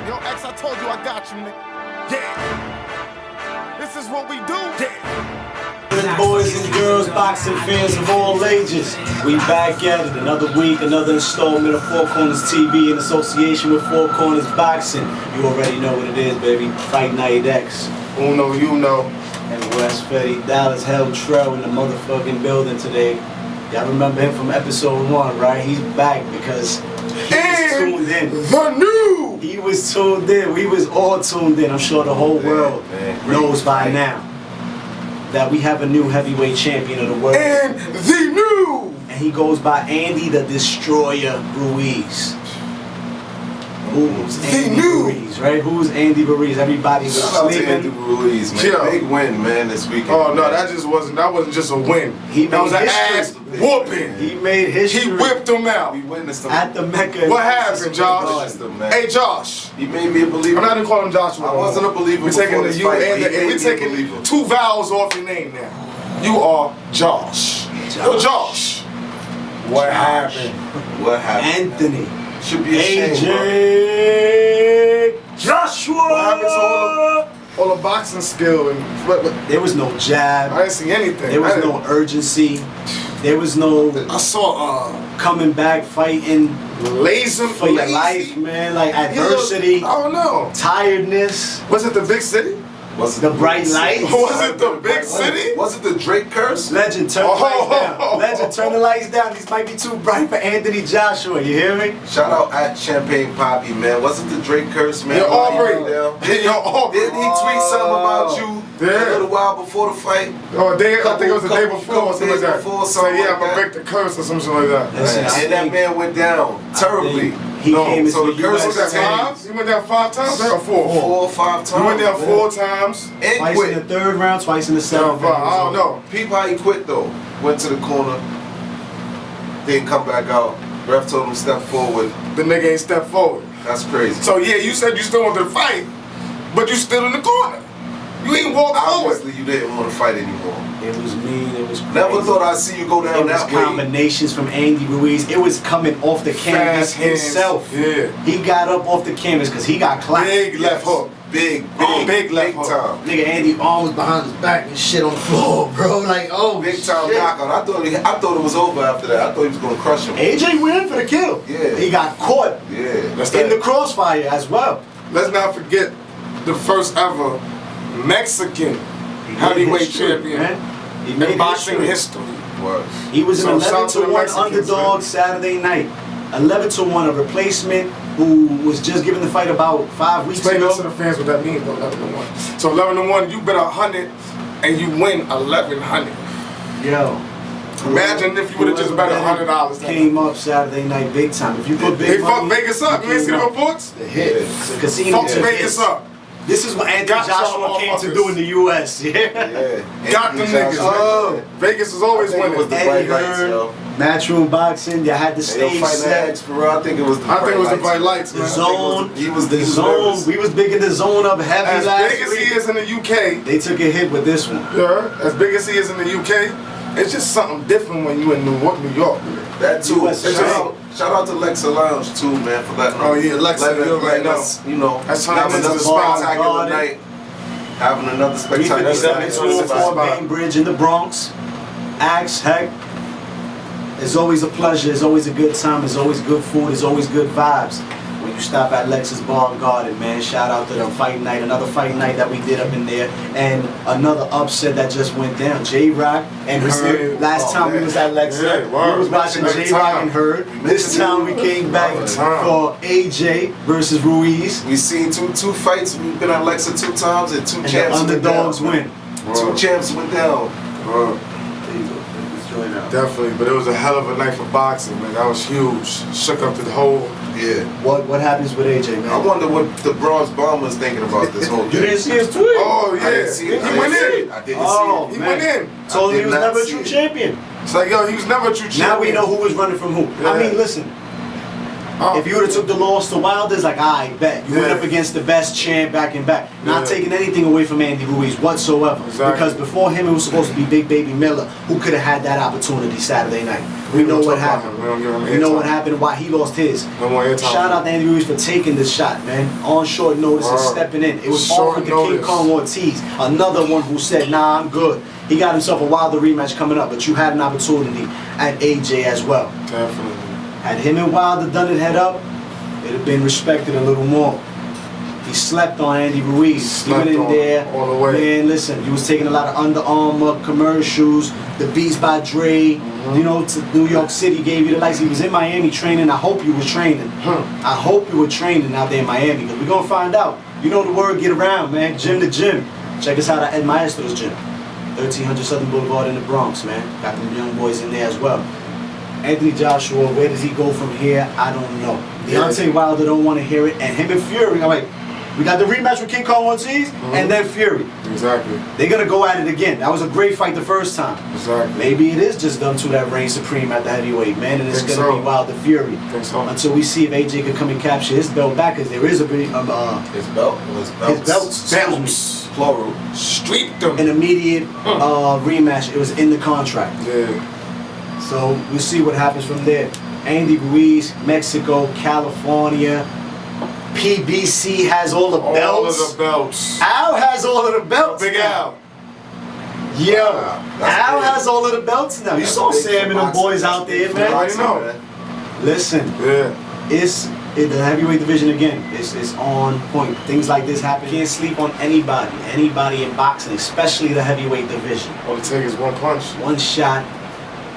Yo, X, I told you I got you, nigga. Yeah. This is what we do. Yeah. Good boys and girls, boxing fans of all ages. We back at it. Another week, another installment of Four Corners TV in association with Four Corners Boxing. You already know what it is, baby. Fight Night X. Uno, you know. And West Fetty, Dallas Helltrail in the motherfucking building today. Y'all remember him from episode 1, right? He's back because he was tuned in. The new! He was tuned in. We was all tuned in. I'm sure the whole world knows by now that we have a new heavyweight champion of the world. And the new! And he goes by Andy the Destroyer Ruiz. Who's Andy Ruiz, right? Who's Andy Ruiz? Everybody was Shout out to sleeping. Andy Ruiz, man. Yeah. Big win, man, this weekend. Oh no, man. that wasn't just a win. That was an ass whooping. He made history. He whipped him out. We witnessed him. At the Mecca. What happened, Josh? Witnessed him, man. Hey, Josh. He made me a believer. I'm not even calling him Joshua. I wasn't a believer We're taking before the this U fight, and but he the A. made We're me a taking believer. 2 vowels off your name now. You are Josh. Yo, Josh. What happened? What happened? Anthony. Should be ashamed, bro. AJ Joshua. What happened to all the boxing skill and but There was no jab. I didn't see anything. There was no urgency. There was no I saw coming back fighting laser for your life, man. Like adversity, I don't know. tiredness. Was it the big city? Was it The bright lights. Was it the big city? Was it the Drake curse? Legend, turn the lights down. Legend, turn the lights down. These might be too bright for Anthony Joshua. You hear me? Shout out at Champagne Poppy, man. Was it the Drake curse, man? Yo, Aubrey. Did Aubrey. he tweet something about you Yeah. a little while before the fight? Oh, I think it was the day before or something like days that. before, So something yeah, like I'm gonna that. break the curse or something like that. Listen, I And that think- man went down terribly. He came so into the curse US Was that was five? You went down 5 times or 4? 4 or 5 times. You went down man. 4 times. And Twice quit. in the third round, twice in the No, seventh. I don't know. People how he quit though. Went to the corner. Didn't come back out. Ref told him step forward. The nigga ain't stepped forward. That's crazy. So yeah, you said you still wanted to fight, but you still in the corner. You ain't walk forward. Obviously you didn't want to fight anymore. It was mean. It was crazy. Never thought I'd see you go down It was that way. combinations from Andy Ruiz. It was coming off the canvas Fast hands. himself. Yeah. He got up off the canvas because he got clapped. Big left hook. Big Big left hook. time. Nigga, Andy arms behind his back and shit on the floor, bro. Like, oh, Big time shit. knockout. I thought it was over after that. I thought he was gonna crush him. AJ went in for the kill. Yeah. He got caught Yeah. That's in that. the crossfire as well. Let's not forget the first ever Mexican heavyweight History, champion man. He made in boxing history. history. What? He was So an shout 11 out to the to 1 Mexicans, underdog man. Saturday night. 11 to 1, a replacement who was just given the fight about 5 weeks Explain ago. that to the fans what that means, though, 11 to 1. So 11 to 1, you bet 100 and you win 1100. Yo. Imagine if you would have just bet $100. Came up Saturday night big time. If you put big They money, fucked Vegas up. You ain't see the reports? The hit. Yeah. The casino. Fucked took Vegas hits. up. This is what Anthony Got y'all Joshua came to motherfuckers. do in the U.S. Yeah. Yeah. Got them Anthony niggas. Joshua. Oh, Vegas is always I think it was winning. the Eddie bright lights, Hearn, yo. Matchroom Boxing. You had the They stage don't fight that set. X for I think it was the I think it was the bright lights. lights, The man. zone. He was the zone. We was big in the zone up heavy As last big as week. he is in the UK, They took a hit with this one. yeah, as big as he is in the UK, it's just something different when you in New York. That too. US. Shout out to Lexa Lounge too, man, for letting Oh, yeah, Lexa, you're right letting now. us, you know, That's turning having into another the spot. spectacular Garden. night. Having another spectacular 357 night. 204 Bainbridge in the Bronx. Axe Heck. It's always a pleasure. It's always a good time. It's always good food. It's always good vibes. When you stop at Lexus Bar and Garden, man, shout out to them. Fight night, another fight night that we did up in there, and another upset that just went down. J-Rock and We Herd. seen- Last time we man. was at Lexus, Yeah, word. we was watching Every J-Rock time. and Herd. This time we came back Every time. for AJ versus Ruiz, We seen two fights. We've been at Lexa 2 times and 2 and the champs underdogs went down. win. 2 champs went down. Definitely, but it was a hell of a night for boxing, man. That was huge. Shook up the whole. Yeah. What happens with AJ, man? I wonder what the Bronze Bombers thinking about this whole You thing. didn't see his tweet? Oh yeah, I didn't see it. he went in. I didn't Oh, see it. He man. went in. Told him I he did was not never a see true it. champion. It's like, yo, he was never a true champion. Now we know who was running from who. I Yeah. mean, listen, If you would have took the loss to Wilder, it's like, I bet. You went Yeah. up against the best champ back and back. Not Yeah. taking anything away from Andy Ruiz whatsoever. Exactly. Because before him, it was supposed to be Big Baby Miller, who could have had that opportunity Saturday night. We know don't what talk about happened. him. We don't give him We know airtime. what happened, why he lost his. No more airtime. Shout out to Andy Ruiz for taking this shot, man. On short notice and Word. stepping in. It was Short offered to King notice. Kong Ortiz, another one who said, nah, I'm good. He got himself a Wilder rematch coming up, but you had an opportunity at AJ as well. Definitely. Had him and Wilder done it head up, it'd have been respected a little more. He slept on Andy Ruiz. He Slept went in on there. all the way. Man, listen, he was taking a lot of Under Armour commercials, the Beats by Dre, Mm-hmm. you know, to New York City, gave you the lights. He was in Miami training. I hope you were training. I hope you were training out there in Miami, because we're going to find out. You know the word get around, man. Gym to gym. Check us out at Ed Maestro's gym. 1300 Southern Boulevard in the Bronx, man. Got them young boys in there as well. Anthony Joshua, where does he go from here? I don't know. Deontay Wilder don't want to hear it, and him and Fury, I'm like, we got the rematch with King Kong Ortiz, and then Fury. Exactly. They're gonna go at it again. That was a great fight the first time. Exactly. Maybe it is just them two that reign supreme at the heavyweight, man, and it's Think gonna so. be Wilder Fury. Think so. Until we see if AJ can come and capture his belt back, because there is a big, His belt was his belts, Belts. plural. Street them. an immediate rematch. It was in the contract. Yeah. So we'll see what happens from there. Andy Ruiz, Mexico, California. PBC has all the All belts. of the belts. Al has all of the belts. Big now. Al. Yo, Wow, that's Al big. has all of the belts now. You That's saw big Sam for and the boxing. boys That's out big there, for man. boxing. boxing, know. man. Listen, Yeah. it's in the heavyweight division again. It's on point. Things like this happen. You can't sleep on anybody in boxing, especially the heavyweight division. All it takes is one punch. One shot,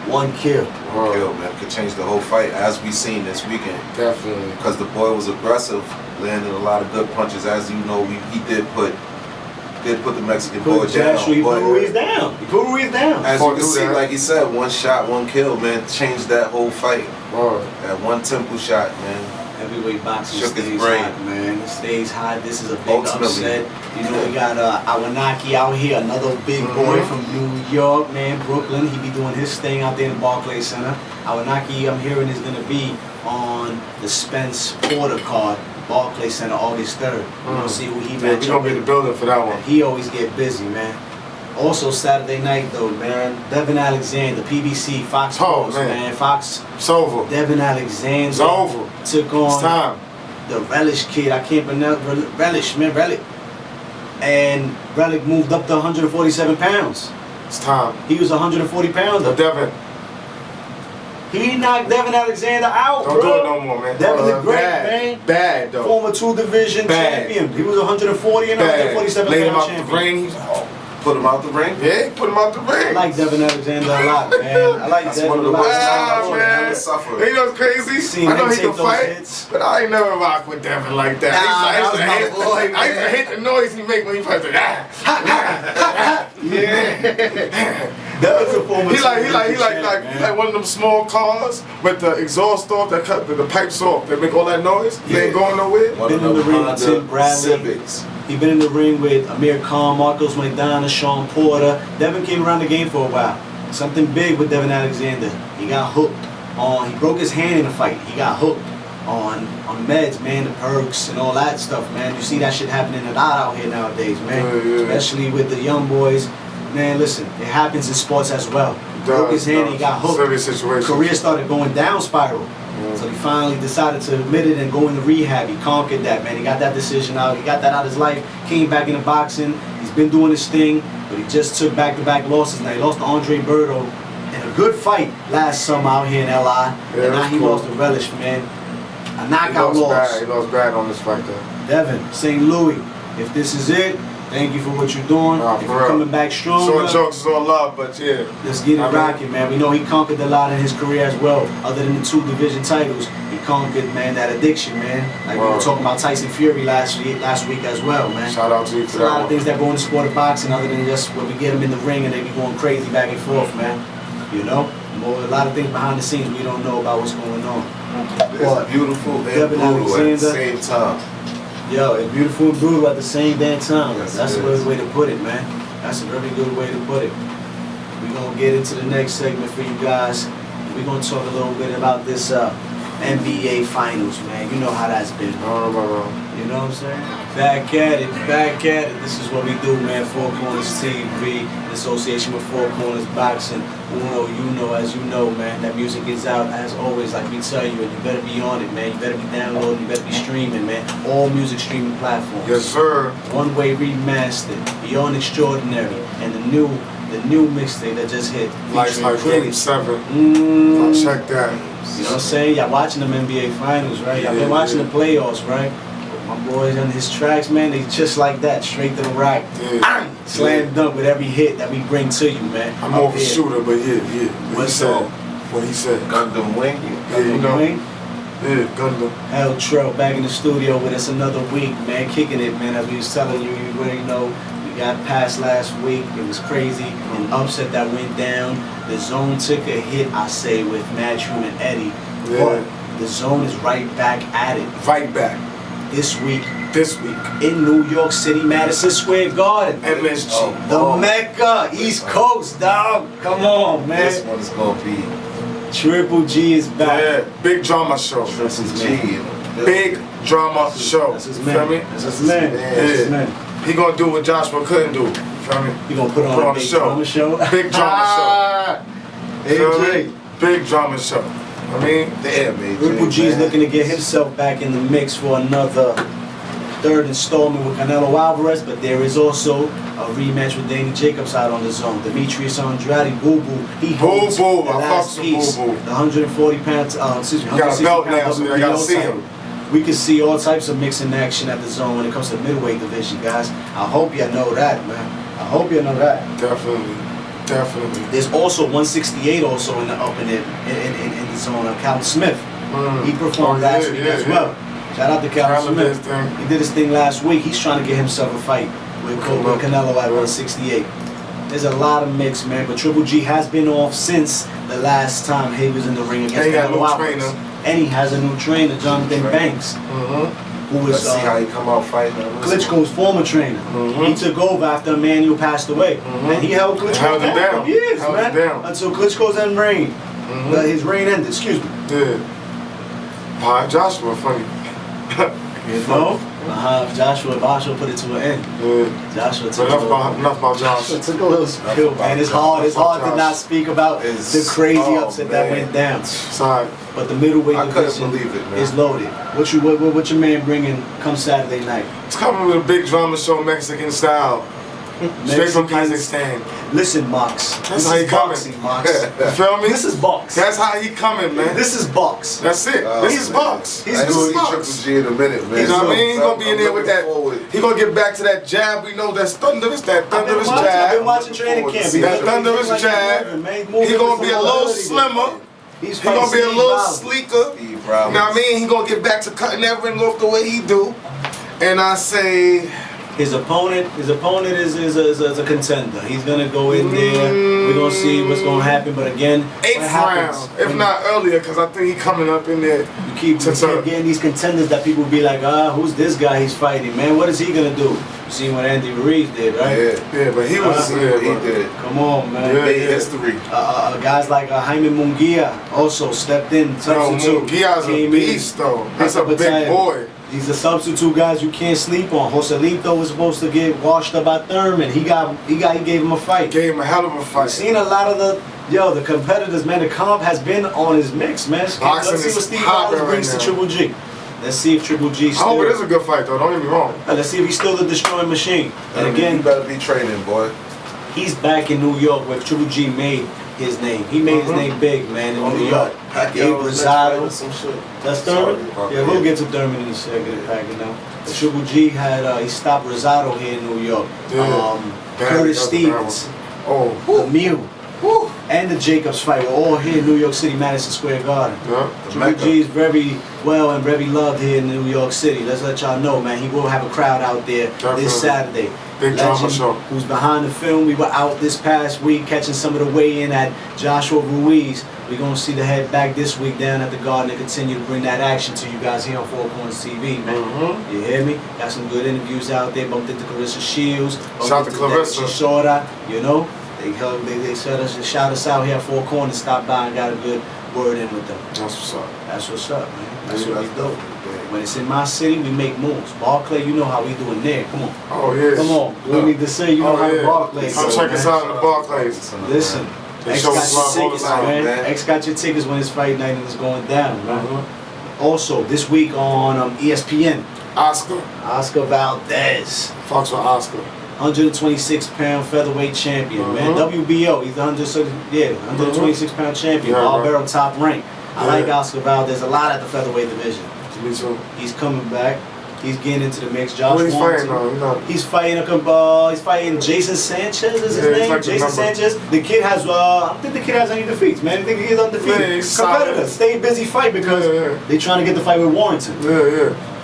one kill. Word. Kill, man. Could change the whole fight, as we seen this weekend. Definitely. Because the boy was aggressive, landed a lot of good punches. As you know, he did put the Mexican boy Put down. Joshua, he put but, Ruiz down. He put Ruiz down. as Fought you can through see, that. like he said, one shot, one kill, man, changed that whole fight. Word. That one temple shot, man. Heavyweight boxing Shook his stays brain. hot, man. It stays hot. This is a big Ultimately. upset. You know, we got Awanaki out here, another big boy Mhm. from New York, man, Brooklyn. He be doing his thing out there in the Barclays Center. Awanaki, I'm hearing, is going to be on the Spence Porter card, Barclays Center, August 3rd. We're going to see who he Yeah, match we gonna up be in the with. building for that one. He always get busy, man. Also Saturday night though, man. Devin Alexander, PBC, Fox Oh, Sports, man. man. Fox, It's over. Devin Alexander It's over. took It's on time. the Relish kid. I can't pronounce Relish, man. Relic. And Relic moved up to 147 pounds. It's time. He was 140 pounds. But Devin, He knocked Devin Alexander out, don't bro. do it no more, man. Devin the Great, bad. man. Bad, though. Former 2 division Bad. champion. He was 140 and Bad. 147 Laid him pound out the champion. ring. He's, oh, Put him out the ring. yeah, put him out the ring. I like Devin Alexander a lot, man. I like That's Devin one of a the lot. best Wow, Wow, man. never suffer. You know what's crazy? Seen I know him he take can those fight, hits. but I ain't never rock with Devin like that. Nah, I used to that was hit, my boy, I used to man. hit the noise he make when he fights. That was a former He 2 like division champ, man. one of them small cars with the exhaust off that cut the pipes off that make all that noise. He ain't going nowhere. One Been of in the them ring with Honda Tim Bradley. Civics. He been in the ring with Amir Khan, Marcos Maidana, Sean Porter. Devin came around the game for a while. Something big with Devin Alexander. He got hooked on. He broke his hand in a fight. He got hooked on meds, man, the perks and all that stuff, man. You see that shit happening a lot out here nowadays, man. Yeah, yeah. Especially with the young boys. Man, listen, it happens in sports as well. He broke his hand, he got hooked. Serious situation. Career started going down spiral. So he finally decided to admit it and go into rehab. He conquered that, man. He got that decision out. He got that out of his life. Came back into boxing. He's been doing his thing, but he just took back-to-back losses. Now he lost to Andre Berto in a good fight last summer out here in LI. Yeah, and now that's he cool. lost to Relish, man. A He knockout lost loss. bad. He lost bad on this fight, though. Devin, St. Louis, if this is it, thank you for what you're doing. Nah, if for you're real. coming back stronger. Short jokes is all love, but yeah. Let's get it I mean- rocking, man. We know he conquered a lot in his career as well. Other than the 2 division titles, he conquered, man, that addiction, man. Like we were Word. talking about Tyson Fury last week as well, man. Shout out to you There's for a lot that of one. things that go in the sport of boxing other than just when we get them in the ring and they be going crazy back and forth, man. You know? A lot of things behind the scenes we don't know about what's going on. It's beautiful and Devin brutal at the Alexander. same time. Yo, it's beautiful and brutal at the same damn time. Yes, That's it a good is. way to put it, man. That's a very good way to put it. We're gonna get into the next segment for you guys. We're gonna talk a little bit about this NBA Finals, man. You know how that's been. I don't know about You know what I'm saying? Back at it, back at it. This is what we do, man. Four Corners TV, in association with Four Corners Boxing. As you know, man, that music is out as always, like we tell you, and you better be on it, man. You better be downloading, you better be streaming, man. All music streaming platforms. Yes, sir. One Way Remastered, Beyond Extraordinary, and the new mixtape that just hit. Lights featuring like Game Krillix. 7. Mm. Check that. You know what I'm saying? Y'all watching them NBA Finals, right? Y'all been watching the playoffs, right? My boys on his tracks, man, they just like that, straight to the rack. Yeah. Slam dunk with every hit that we bring to you, man. I'm more of a shooter, but yeah. What's What he said. Gundam Wing. Yeah, you know. Wing? Yeah, Gundam. Hell Trail back in the studio with us another week, man, kicking it, man. As we was telling you, you already know, we got past last week. It was crazy, an upset that went down. The Zone took a hit, I say, with Matchroom and Eddie. Yeah. But the Zone is right back at it Right back. this week This week. in New York City, Madison Square Garden. MSG. The Mecca, East Coast, dog. Come on, man. This one is gonna be Triple G is back. Yeah, big drama show. That's his G. man. Big drama show. That's his Feel man. me? That's his man. That's his man. He gonna do what Joshua couldn't do. Feel me? He gonna put on a big drama show. Big drama Hey, show. Feel Jay. me? Big drama show. I mean, Damn, man. Triple G's looking to get himself back in the mix for another third installment with Canelo Alvarez, but there is also a rematch with Danny Jacobs out on the Zone. Demetrius Andrade, Boo Boo, he holds Boo Boo, the I last fucks with piece. Boo Boo. The 140 pounds, excuse me, He got a 160 belt pound now, so I gotta WBO see title. him. We can see all types of mixing action at the Zone when it comes to middleweight division, guys. I hope you know that, man. I hope you know that. definitely. There's also 168 also in the the Zone. Calvin Smith, he performed last week as well. Shout out to Calvin Calvin Smith. did his thing. He did his thing last week. He's trying to get himself a fight with Canelo at 168. There's a lot of mix, man. But Triple G has been off since the last time he was in the ring against And he got a Canelo new Alvarez. trainer. And he has a new trainer, Jonathan Banks, who Let's was see how he come out fighting. Klitschko's former trainer. He took over after Emmanuel passed away. And he held Klitschko Held him down. for years, Held man. him down. Until Klitschko's end reign. His reign ended, excuse me. Yeah. Why Joshua funny. You know? Joshua put it to an end. Yeah. Joshua But took enough about Josh. took a little spill, man. It's hard to not speak about the crazy upset that went down. Sorry. But the middleweight I couldn't division believe it, man. is loaded. What your man bringing come Saturday night? It's coming with a big drama show, Mexican style. Straight from Mexicans. Kazakhstan. Listen, Mox. That's This how he is coming. boxing, Mox. You feel me? This is box. That's how he coming, man. This is box. That's it. This is box. He's I This know is he Triple box. G in a minute, man. You know what I mean? He's gonna be in there with that. Forward. He gonna get back to that jab. We know that's thunderous. That thunderous I've been jab. watching training camp. That He's thunderous like jab. moving, man. He's He moving gonna with be a some little mobility. slimmer. He's He gonna be a Steve little Rollins. sleeker. Steve You know what I Rollins. mean? He gonna get back to cutting that ring off the way he do. And I say, His opponent is a contender. He's gonna go in there. We're gonna see what's gonna happen. But again, 8th what happens round, if when not earlier, because I think he coming up in there. you keep to- getting these contenders that people be like, who's this guy he's fighting, man? What is he gonna do? You see what Andy Ruiz did, right? Yeah. Yeah, but he was. See yeah, what he but- did. Come on, man. Yeah. Made history. Guys like Jaime Munguia also stepped in. No, Substitute. Gia's a Came in, beast, though. That's a picked up big battalion. boy. He's a substitute guys you can't sleep on. Joselito was supposed to get washed up by Thurman. He gave him a fight. Gave him a hell of a I've fight. seen a lot of the competitors, man. The comp has been on his mix, man. Let's Boxing see is what Steve popping Rollins brings right to now. Triple G. Let's see if Triple G I still. hope it is a good fight, though. Don't get me wrong. Let's see if he's still the destroying machine. And You again, better be training, boy. he's back in New York where Triple G made his name. He made his name big, man, in New York. Gabe Rosado. Some shit. That's Thurman? Sorry. Yeah, we'll get to Thurman in a second, packing now. But Triple G had, he stopped Rosado here in New York. Yeah. Curtis That's a Stevens, Oh. the Mule, and the Jacobs fight were all here in New York City, Madison Square Garden. Yeah. Triple G is very well and very loved here in New York City. Let's let y'all know, man. He will have a crowd out there Definitely. this Saturday. Big drama Legend, show. who's behind the film. We were out this past week catching some of the weigh-in at Joshua Ruiz. We're going to see the head back this week down at the Garden and continue to bring that action to you guys here on Four Corners TV, man. Mm-hmm. You hear me? Got some good interviews out there. Bumped into Clarissa Shields. bumped Shout out to into Clarissa. Debbie Shorta, you know? They shout us out here at Four Corners, stopped by and got a word in with them. That's what's up. That's what's up, man. That's Yeah, what we that's do. dope. When it's in my city, we make moves. Barclay, you know how we doing there. Come on. Oh, yeah. Come on. We need to say, you know how the Barclays Come go, check man. us out in the Barclays. Listen, They X show got us your love all the tickets, time, man. man. X got your tickets when it's fight night and it's going down, man. Uh-huh. Also, this week on ESPN, Oscar. Oscar Valdez, Fox with Oscar. 126-pound featherweight champion, man. WBO, he's the 126-pound champion. Yeah, Barbaro top rank. I like Yeah. Oscar Valdez a lot at the featherweight division. Me too. He's coming back. He's getting into the mix. Josh What he's Warrington. fighting though? You know. He's fighting Jason Sanchez is his Yeah, he's name. like the Jason number- Sanchez. The kid has I don't think the kid has any defeats, man. I think he's undefeated. Yeah, he's Competitor. solid. Stay busy fight because Yeah, yeah. they trying to get the fight with Warrington. Yeah, yeah.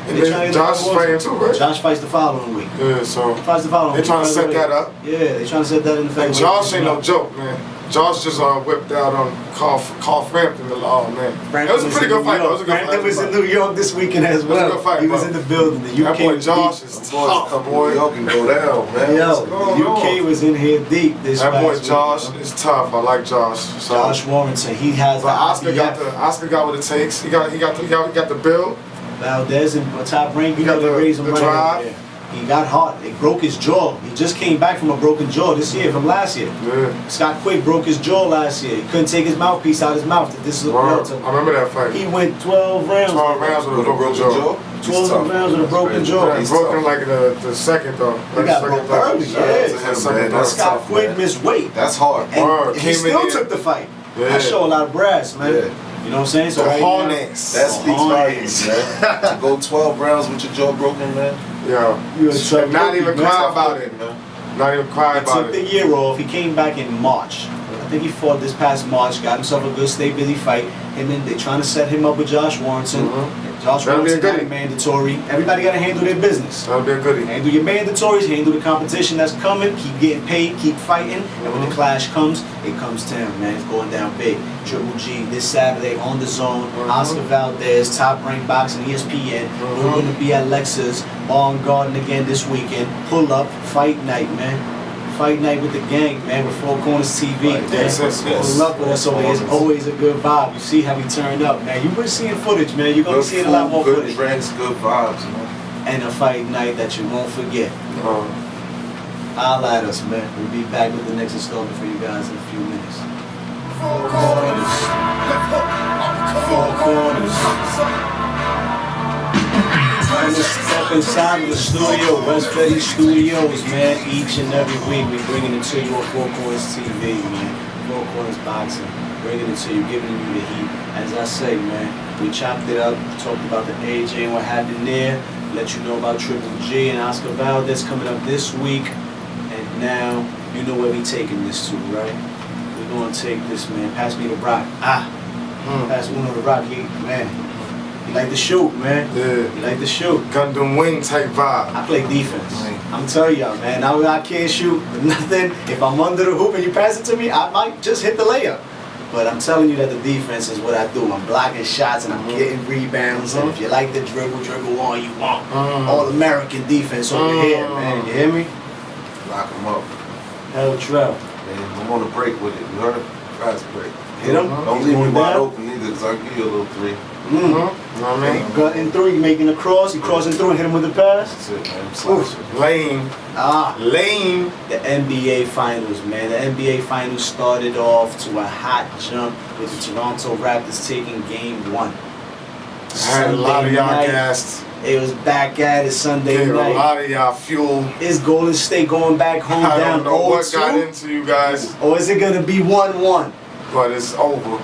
And They trying to then get Josh the is fight with fighting too, right? Josh fights the following week. Yeah, so Fights the following they week. trying to set that up. Yeah, they trying to set that in the And featherweight Josh ain't division. no joke, man. Josh just whipped out on Carl Frampton. Oh man, Frampton it was a pretty in good New fight. Though. It York. was a good Frampton fight. was in New York this weekend as was a well. good fight, He was bro. in the building. The UK That boy was Josh deep. is Boys tough, come to boy. New York and go down, man. Yo, What's going the UK on? was in here deep this That boy past week, Josh bro. is tough. I like Josh. So. Josh Warrington, he has But the Oscar IBF. Oscar got what it takes. He got the build. Valdez and top rank, you He got know they the- raised him the right drive. over there. He got hot. They broke his jaw. He just came back from a broken jaw this year, from last year. Yeah. Scott Quick broke his jaw last year. He couldn't take his mouthpiece out of his mouth. This is Word. I remember that fight. He went 12 rounds. 12 rounds with a broken jaw. 12 rounds with a broken jaw. Yeah, he broke him like the second though. He got broke early, Shout out yeah. to him, Second man. round. That's Scott tough, Quick man. missed weight. That's hard. And Word. he Came in still here. took the fight. Yeah. That show a lot of brass, man. Yeah. You know what I'm saying? So The right now- harness. That speaks Harness. volumes, man. To go 12 rounds with your jaw broken, man. Yeah. You a tough And not cookie, even man. cry about it. man. Not even cry He about took the it. year off. He came back in March. I think he fought this past March. Got himself a good, stay busy fight. Him and they trying to set him up with Josh Warrington. Mhm. Josh That'll be a Warrington got a goodie. mandatory. Everybody got to handle their business. That'll be a goodie. Handle your mandatories, handle the competition that's coming, keep getting paid, keep fighting, and when the clash comes, it comes down, man. It's going down big. Triple G this Saturday on the Zone. Oscar Valdez, Top Rank Boxing, ESPN. We're going to be at Lexus Bar and Garden again this weekend. Pull up, fight night, man. Fight night with the gang, man, with Four Corners TV, man. Yes, yes, yes. Pull up with us over here. It's always a good vibe. You see how we turn up, man. You've been seeing footage, man. You're going to Good see a lot food, more good footage. drinks, good vibes, man. And a fight night that you won't forget. Holla at us, man. We'll be back with the next installment for you guys in a few minutes. Four corners. Four corners. And it's up inside of the studio, West Betty Studios, man. Each and every week we bringing it to you on Four Corners TV, man. Four Corners Boxing. Bringing it to you, giving you the heat. As I say, man, we chopped it up, talked about the AJ and what happened there. Let you know about Triple G and Oscar Valdez coming up this week. And now, you know where we taking this to, right? We're gonna take this, man. Pass me the rock. Pass Uno the rock. Man, you like to shoot, man. Yeah. You like to shoot. Gundam Wing type vibe. I play defense. Right. I'm telling y'all, man. Now I can't shoot nothing. If I'm under the hoop and you pass it to me, I might just hit the layup. But I'm telling you that the defense is what I do. I'm blocking shots and I'm getting rebounds. And if you like the dribble all you want. All American defense over here, man. You hear me? Lock them up. Hell Trell. Man, I'm on a break with it. You heard? Fast break. Hit him. Don't He's leave me going wide down. open either, because I'll give you a little three. You know what I mean? Cutting through, he making a cross, he crossing through and hit him with the pass. That's it, man. I'm slashing. Lame. Lame. The NBA Finals, man. The NBA Finals started off to a hot jump with the Toronto Raptors taking Game 1. I had a lot of y'all Sunday night, gassed. It was back at it Sunday Gave a night. lot of y'all fuel. Is Golden State going back home I down don't know what got 0-2? into you guys, Or is it going to be 1-1? but it's over.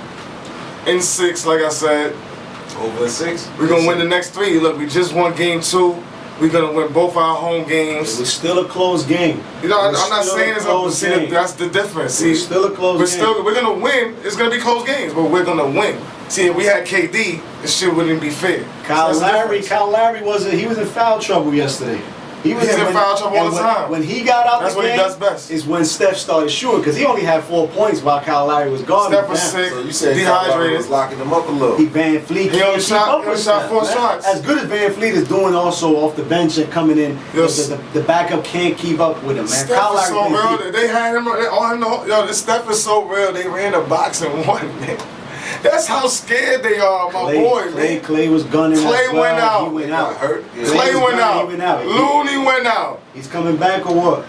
In 6, like I said, Over 6. we're gonna win the next 3. Look, we just won Game 2. We're gonna win both our home It games. was still a close game. You know, It I'm was not still saying a it's close see, game. that's the difference. It See, was still a close game. we're gonna win. It's gonna be close games, but we're gonna win. See, if we had KD, this shit wouldn't be fair. Kyle So that's the Lowry, difference. he was in foul trouble yesterday. He's in foul trouble all the time. When he got out That's the what he game, does best. is when Steph started shooting because he only had 4 points while Kyle Lowry was gone. Steph was Down. sick, So you said Kyle Lowry dehydrated. was locking them up a little. He Van Fleet He can't only keep shot- up he only with shot Steph, 4 man. shots. As good as Van Fleet is doing also off the bench and coming in, Yes. the backup can't keep up with him, man. Steph Kyle is so Lowry plays real. They had him on him. Yo, this Steph is so real. They ran a box and won, man. That's how scared they are, my boy, man. Clay was gunning. Clay as well. went out. He went Got out. hurt. Yeah. Clay was went gunning, out. He went out. Looney went out. He's coming back or what?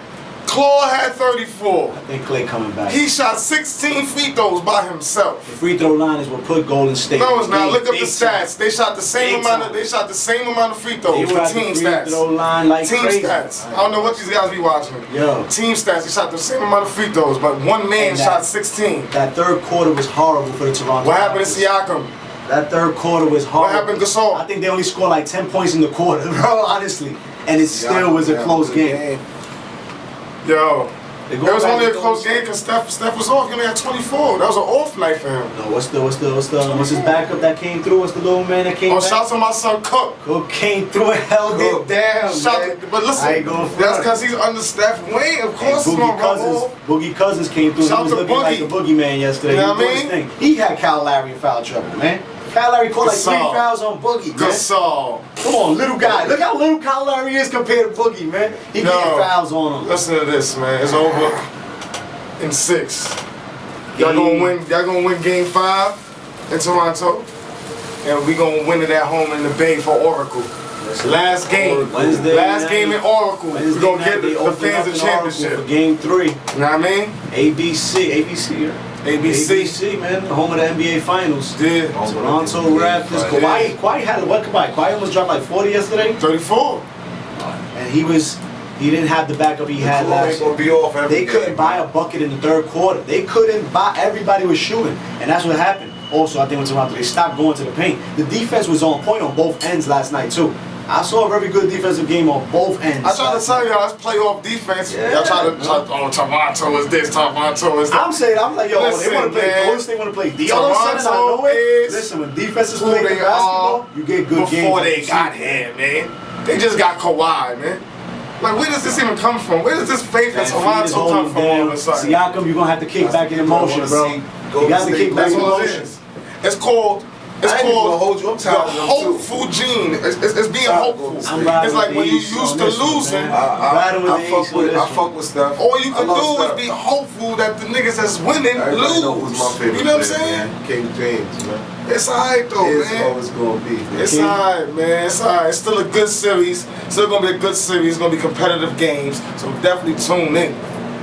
Claw had 34. I think Clay coming back. He shot 16 free throws by himself. The free throw line is what put Golden State. No, it's not. Look up the Big time. stats. They shot the same Big amount time. of. They shot the same amount of free They throws for ride the team free stats. throw line like Team crazy. stats. I don't know what these guys be watching. Yo. Team stats. They shot the same amount of free throws, but one man And that- shot 16. That third quarter was horrible for the Toronto. What happened to Raptors. Siakam? That third quarter was horrible. What happened to Gasol? I think they only scored like 10 points in the quarter, bro, honestly. And it still was a close game. Yo, They it go was back only a to close those- game because Steph was off. He only had 24. That was an off night for him. No, what's his backup that came through? What's the little man that came Oh, back? shout out to my son Cook. Who came through and held Cook. it down, Shout man. but I listen, ain't going for that's it. because he's understaffed. Wayne, of And course, he's gonna run off. Boogie Cousins came through. Shout He was to looking like a Boogie. boogeyman yesterday. You know He what I was doing his mean? thing. He had Kyle Lowry in foul trouble, man. Kyle Lowry caught like 3 Gasol. fouls on Boogie, man. Gasol. Come on, little guy. Look how little Kyle Lowry is compared to Boogie, man. He Yo, getting fouls on him. Listen to this, man. It's over in 6. Y'all gonna win game 5 in Toronto. And we gonna win it at home in the Bay for Oracle. Last game. Wednesday Last night. game in Oracle. We're Wednesday gonna night, get they the open fans up a in Oracle championship. for game 3. You know what I mean? ABC, ABC. man. Home of the NBA Finals. Yeah. Toronto Raptors. Kawhi had what? Kawhi almost dropped like 40 yesterday, 34. and he didn't have the backup he had last ain't year. gonna be off every They couldn't game, buy man. a bucket in the third quarter. They couldn't buy. Everybody was shooting, and that's what happened. Also, I think with Toronto, they stopped going to the paint. The defense was on point on both ends last night too. I saw a very good defensive game on both ends. I try to tell y'all, it's playoff defense. Yeah. Y'all try to, oh, Toronto is this, Toronto is that. I'm like, yo, Listen, they want to play man. close, they want to play D. All of a sudden, I Toronto know it. is Listen, when defenses who play the they basketball, are you get good games. before they got here, man. They just got Kawhi, man. Like, where does this even come from? Where does this faith in That feed is Toronto come holding from all of down. a sudden? Siakam, you're going to have to kick back in motion, bro. You Golden got to State kick back That's in what it motion. is. It's called. It's I ain't even called gonna hold you. I'm the tired of them, too. hopeful gene. It's being hopeful. I'm riding It's like with when the you East used on to this one, losing. man. Riding with the East on this I one. fuck with Steph. All you I can love do Steph. is be hopeful that the niggas that's winning Everybody know who's my lose. favorite You know what I'm player, saying? man. King James, man. It's alright though, It's man. always gonna be. Man. It's alright, man. It's alright. It's still a good series. Still gonna be a good series. It's gonna be competitive games. So definitely tune in.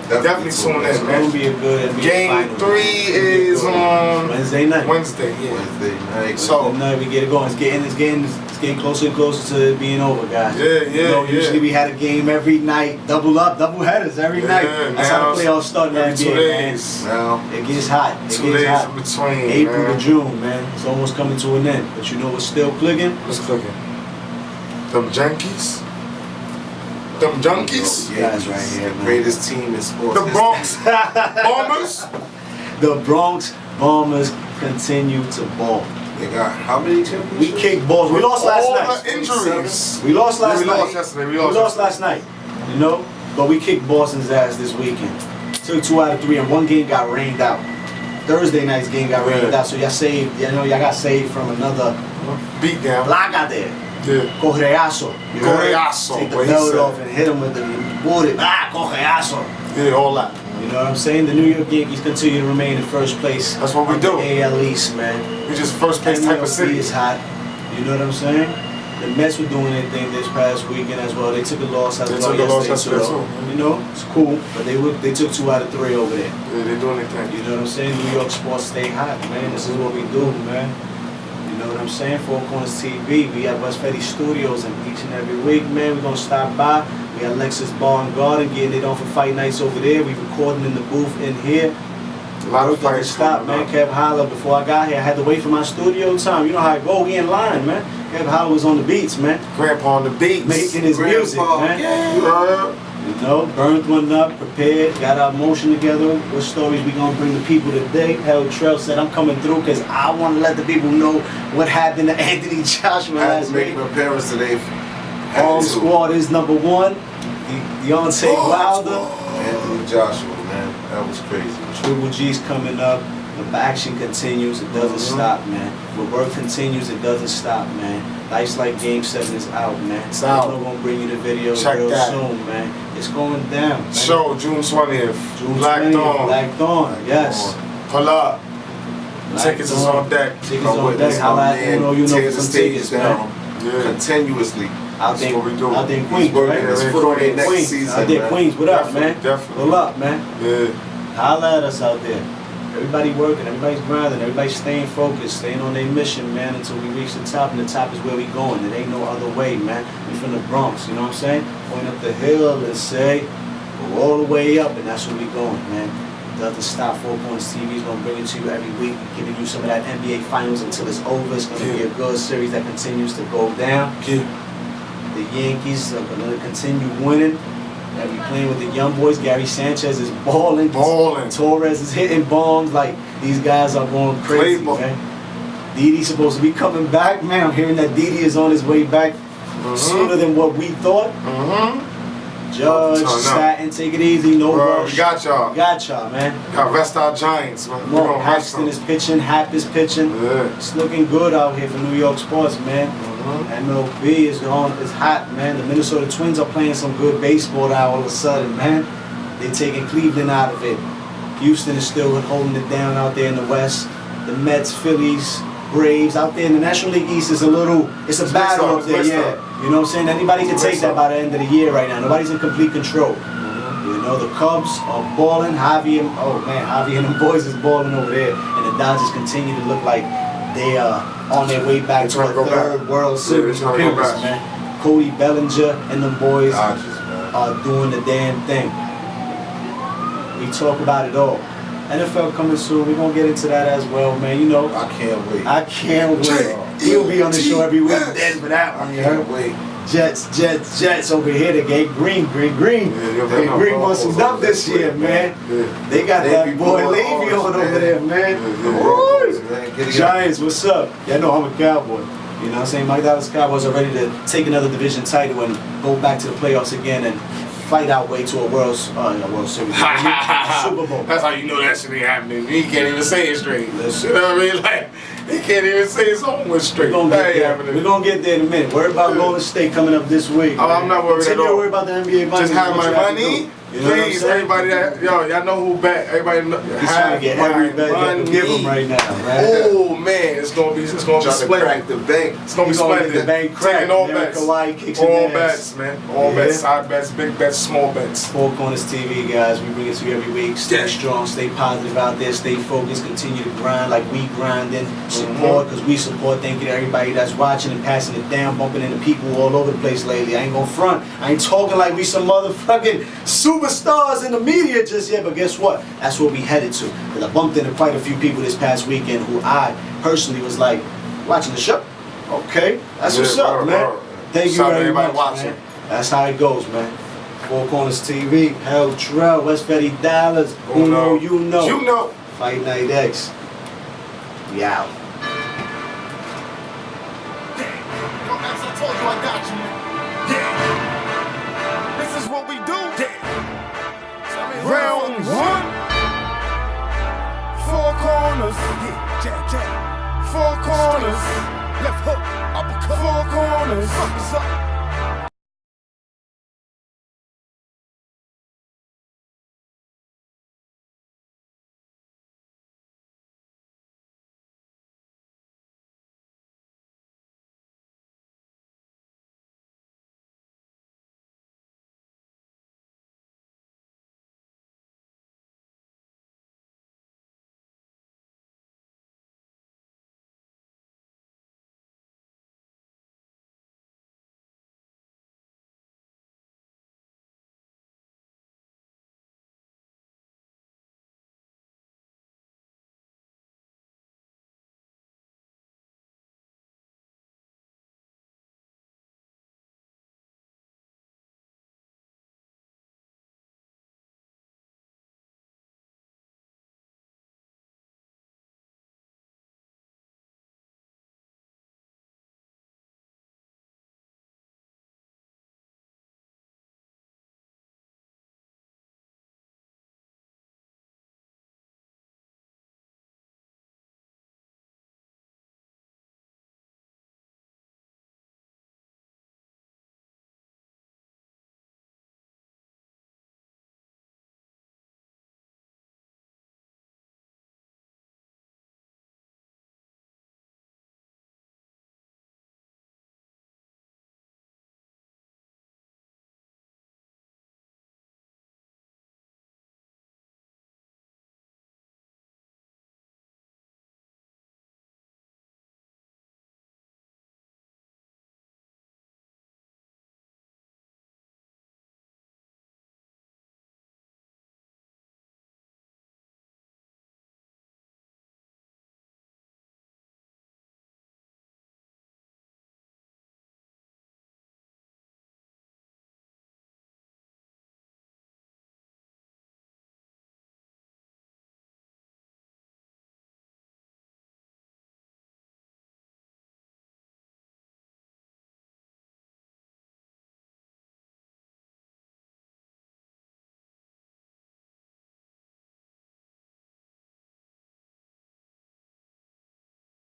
Definitely tune in, It's going man. to be a good NBA Game Finals. 3 is on Wednesday night. Wednesday. Yeah. Wednesday night. So- Wednesday night, we get it going. It's getting closer and closer to it being over, guys. Yeah, You know, yeah. usually we had a game every night, double headers every Yeah, night. That's how now the playoffs start in the every 2 NBA, man. days. now, It gets hot. It 2 gets days hot. in between, April man. to June, man. It's almost coming to an end. But you know what's still clicking? What's cooking? Them junkies? Them junkies? Guys right here, the man. greatest team in sports. The Bronx Bombers? The Bronx Bombers continue to ball. They got how many championships? We kicked balls. We lost last All night. the injuries. We lost last we night. lost yesterday. We We lost lost last night. You know? But we kicked Boston's ass this weekend. Took 2 out of 3 and one game got rained out. Thursday night's game got rained Yeah. out. So y'all saved, you know, y'all got saved from another Beat down. plaga there. Yeah. Correazo. You heard? Correazo, Take the what he belt said. off and hit him with the booty. Correazo. Yeah, all that. You know what I'm saying? The New York Yankees continue to remain in first place. That's what we of the do. AL East, man. We just first place type of MLB city. is hot. You know what I'm saying? The Mets were doing their thing this past weekend as well. They took a loss as They well took a loss yesterday, yesterday, too. You know, it's cool, but they took 2 out of 3 over there. Yeah, they doing their thing. You know what I'm saying? New York sports stay hot, man. This is what we do, man. You know what I'm saying? Four Corners TV. We at West Fetty Studios, and each and every week, man, we're gonna stop by. We got Lexus Bar and Garden getting it on for fight nights over there. We recording in the booth in here. A lot of Work doesn't fights stop, man. coming up. Kev Holla, before I got here, I had to wait for my studio time. You know how it go. We in line, man. Kev Holla was on the beats, man. Grandpa on the beats. Making his music, man. Yeah. You know, burned one up, prepared, got our motion together. What stories we gonna bring the people today? Hell, Trell said I'm coming through because I want to let the people know what happened to Anthony Joshua I had last to make week. an appearance today. Home squad is number 1. Deontay Wilder. Anthony Joshua, man, that was crazy. Triple G's coming up. The action continues, it doesn't stop, man. The work continues, it doesn't stop, man. Life's Like Game 7 is out, man. It's out. We're gonna bring you the video Check real that. soon, man. It's going down, man. Show June 20th. June Black 20th, Dawn. Black Dawn, yes. Pull up. Tickets is on deck. Tickets Come on with deck. us, Holla my at man. Uno, you know, Tears for the some stages tickets, down man. Yeah. continuously. Out there, what we do. out there in He's Queens, working right? his Yeah, foot on Queens. next Queens, season, out there, man. Queens. What up, man? Definitely. What up, man? Yeah. Holla at us out there. Everybody working, everybody's grinding, everybody's staying focused, staying on their mission, man, until we reach the top, and the top is where we going. There ain't no other way, man. We from the Bronx, you know what I'm saying? Point up the hill and say, go all the way up, and that's where we going, man. Doesn't stop. Four Corners TV is gonna bring it to you every week, giving you some of that NBA Finals until it's over. It's gonna be a good series that continues to go down. Yeah. The Yankees are gonna continue winning. And we playing with the young boys. Gary Sanchez is balling. Balling. Torres is hitting bombs. Like, these guys are going crazy, Play ball. man. Didi's supposed to be coming back, man. I'm hearing that Didi is on his way back sooner than what we thought. Judge, Oh, no. Staten, take it easy, no Bro, rush. we got y'all. We got y'all, man. Got rest our Giants, man. We Mark gonna rest Paxton them. is pitching, Hap is pitching. Yeah. It's looking good out here for New York sports, man. MLB is on, it's hot, man. The Minnesota Twins are playing some good baseball now all of a sudden, man. They're taking Cleveland out of it. Houston is still holding it down out there in the West. The Mets, Phillies, Braves out there in the National League East is a little, it's a battle up there, yeah. You know what I'm saying? Anybody can take that by the end of the year right now. Nobody's in complete control. You know, the Cubs are balling. Javi and the boys is balling over there. And the Dodgers continue to look like they are on their way back to trying a to go third back. World Series they're trying to go appearance, back. man. Cody Bellinger and them boys Dodgers, man. are doing the damn thing. We talk about it all. NFL coming soon. We're going to get into that as well, man. You know, I can't wait. I can't wait. He'll be on the show every week then for that one, I you heard? can't wait. Jets over here. They get green. Yeah, you're Hey, right. Green wants some dub this year, man. Yeah. They got They that be boy blowing Levy orange, on over man. there, man. Yeah. Woo! Man, get it Giants, what's up? Yeah, I know I'm a Cowboy. You know what I'm saying? My Dallas Cowboys are ready to take another division title and go back to the playoffs again and fight our way to a World Series. Super Bowl. That's how you know that shit ain't happening. He can't even say it straight. Listen. You know what I mean? Like, he can't even say his own one straight. We're gonna That get ain't there. happening. We're gonna get there in a minute. Worry about Yeah. Golden State coming up this week. Oh, I'm not worried at Continue to all. worry about the NBA money. Just have What my you have to money. do. You know what I'm Please, saying? everybody that, y'all know who bet. Everybody know, He's trying to get every bet that can give him right now, man. Oh man, it's gonna be Trying to splendid. crack the bank. It's gonna be He's gonna get splendid. the bank cracked. Taking all Derek bets. Kawhi kicks All in the ass. bets, man. All Yeah. bets, side bets, big bets, small bets. Four Corners TV, guys. We bring it to you every week. Stay Yeah. strong, stay positive out there, stay focused, continue to grind like we grinding. Support, because we support. Thank you to everybody that's watching and passing it down, bumping into people all over the place lately. I ain't gonna front. I ain't talking like we some motherfucking superstars in the media just yet, but guess what? That's what we headed to. Because I bumped into quite a few people this past weekend who I personally was like, watching the show? Okay, that's what's Yeah, up, bro, man. bro. Thank you Shout out to very everybody much, watching. man. That's how it goes, man. Four Corners TV, Hell Trell, West Fetty Dallas, Uno, you know. You know. Fight Night X. We out. As I told you, I got you. This is what we do. Round one. Four corners. Four corners. Left hook. Uppercut. Four corners.